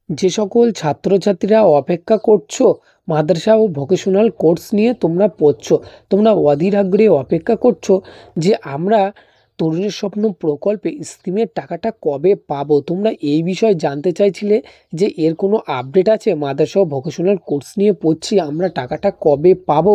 যে সকল ছাত্রছাত্রীরা অপেক্ষা করছো মাদ্রাসা ও ভোকেশনাল কোর্স নিয়ে তোমরা পড়ছো, তোমরা অধীর আগ্রহে অপেক্ষা করছো যে আমরা তরুণের স্বপ্ন প্রকল্পে স্কিমের টাকাটা কবে পাবো। তোমরা এই বিষয়ে জানতে চাইছিলে যে এর কোনো আপডেট আছে, মাদ্রাসা ও ভোকেশনাল কোর্স নিয়ে পড়ছি, আমরা টাকাটা কবে পাবো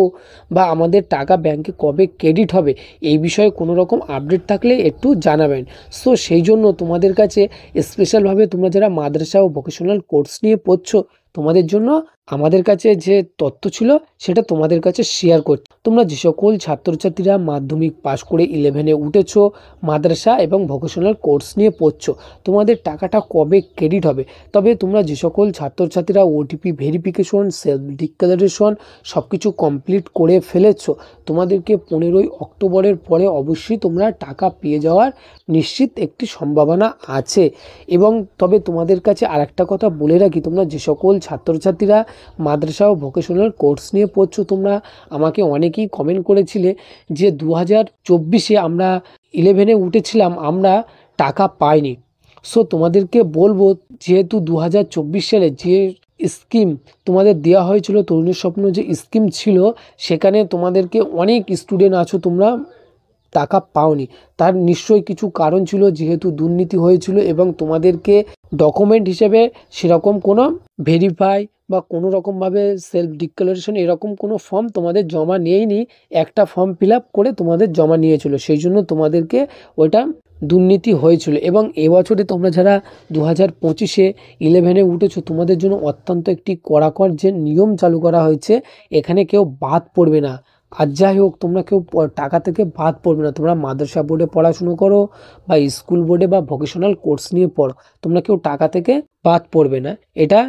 বা আমাদের টাকা ব্যাংকে কবে ক্রেডিট হবে, এই বিষয়ে কোনো রকম আপডেট থাকলে একটু জানাবেন। সো সেই জন্য তোমাদের কাছে স্পেশালভাবে তোমরা যারা মাদ্রাসা ও ভোকেশনাল কোর্স নিয়ে পড়ছো, তোমাদের জন্য আমাদের কাছে যে তথ্য ছিল সেটা তোমাদের কাছে শেয়ার করছি। তোমরা যে সকল ছাত্রছাত্রীরা মাধ্যমিক পাশ করে 11-এ উঠেছো, মাদ্রাসা এবং ভোকেশনাল কোর্স নিয়ে পড়ছো, তোমাদের টাকাটা কবে ক্রেডিট হবে। তবে তোমরা যে সকল ছাত্রছাত্রীরা ওটিপি ভেরিফিকেশন, সেলফ ডিক্লারেশন সব কিছু কমপ্লিট করে ফেলেছো, তোমাদেরকে 15ই অক্টোবরের পরে অবশ্যই তোমরা টাকা পেয়ে যাওয়ার নিশ্চিত একটি সম্ভাবনা আছে। এবং তবে তোমাদের কাছে আরেকটা কথা বলে রাখি, তোমরা যে সকল ছাত্রছাত্রীরা মাদ্রাসা ও ভোকেশনাল কোর্স নিয়ে পড়ছো, তোমরা আমাকে অনেকেই কমেন্ট করেছিলে যে 2024-এ আমরা 11-এ উঠেছিলাম, আমরা টাকা পাইনি। সো তোমাদেরকে বলবো, যেহেতু 2024 সালে যে স্কিম তোমাদের দেওয়া হয়েছিল, তরুণের স্বপ্ন যে স্কিম ছিল, সেখানে তোমাদেরকে অনেক স্টুডেন্ট আছো তোমরা টাকা পাওনি। তার নিশ্চয়ই কিছু কারণ ছিল, যেহেতু দুর্নীতি হয়েছিল এবং তোমাদেরকে ডকুমেন্ট হিসেবে সেরকম কোনো ভেরিফাই বা কোনো রকমভাবে সেলফ ডিক্লারেশন এরকম কোনো ফর্ম তোমাদের জমা নেয়নি। একটা ফর্ম ফিল আপ করে তোমাদের জমা নিয়েছিল, সেই জন্য তোমাদেরকে ওইটা দুর্নীতি হয়েছিল। এবং এবছরে তোমরা যারা 2025-এ 11-এ উঠেছো, তোমাদের জন্য অত্যন্ত একটি কড়াকড় যে নিয়ম চালু করা হয়েছে, এখানে কেউ বাদ পড়বে না। আর যাই হোক, তোমরা কেউ টাকা থেকে বাদ পড়বে না। তোমরা মাদ্রাসা বোর্ডে পড়াশুনো করো বা স্কুল বোর্ডে বা ভোকেশনাল কোর্স নিয়ে পড়ো, তোমরা কেউ টাকা থেকে বাদ পড়বে না, এটা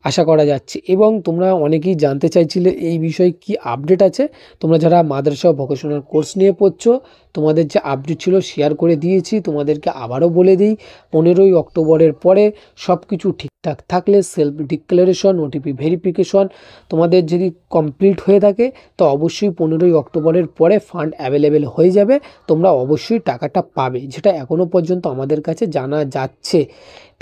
আশা করা যাচ্ছে। এবং তোমরা অনেকেই জানতে চাইছিলে এই বিষয়ে কি আপডেট আছে। তোমরা যারা মাদ্রাসা ও ভোকেশনাল কোর্স নিয়ে পড়ছো, তোমাদের যে আপডেট ছিল শেয়ার করে দিয়েছি। তোমাদেরকে আবারও বলে দিই, 15ই অক্টোবরের পরে সব কিছু ঠিকঠাক থাকলে সেলফ ডিক্লারেশন, ওটিপি ভেরিফিকেশন তোমাদের যদি কমপ্লিট হয়ে থাকে, তো অবশ্যই 15ই অক্টোবরের পরে ফান্ড অ্যাভেলেবেল হয়ে যাবে। তোমরা অবশ্যই টাকাটা পাবে, যেটা এখনও পর্যন্ত আমাদের কাছে জানা যাচ্ছে।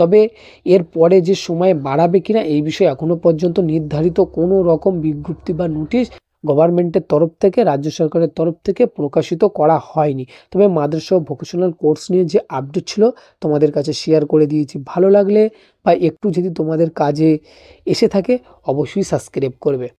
তবে এর পরে যে সময় বাড়াবে কিনা এই বিষয়ে এখনও পর্যন্ত নির্ধারিত কোনো রকম বিজ্ঞপ্তি বা নোটিশ গভর্নমেন্টের তরফ থেকে, রাজ্য সরকারের তরফ থেকে প্রকাশিত করা হয়নি। তবে মাদ্রাসা ও ভোকেশনাল কোর্স নিয়ে যে আপডেট ছিল তোমাদের কাছে শেয়ার করে দিয়েছি। ভালো লাগলে বা একটু যদি তোমাদের কাজে এসে থাকে, অবশ্যই সাবস্ক্রাইব করবে।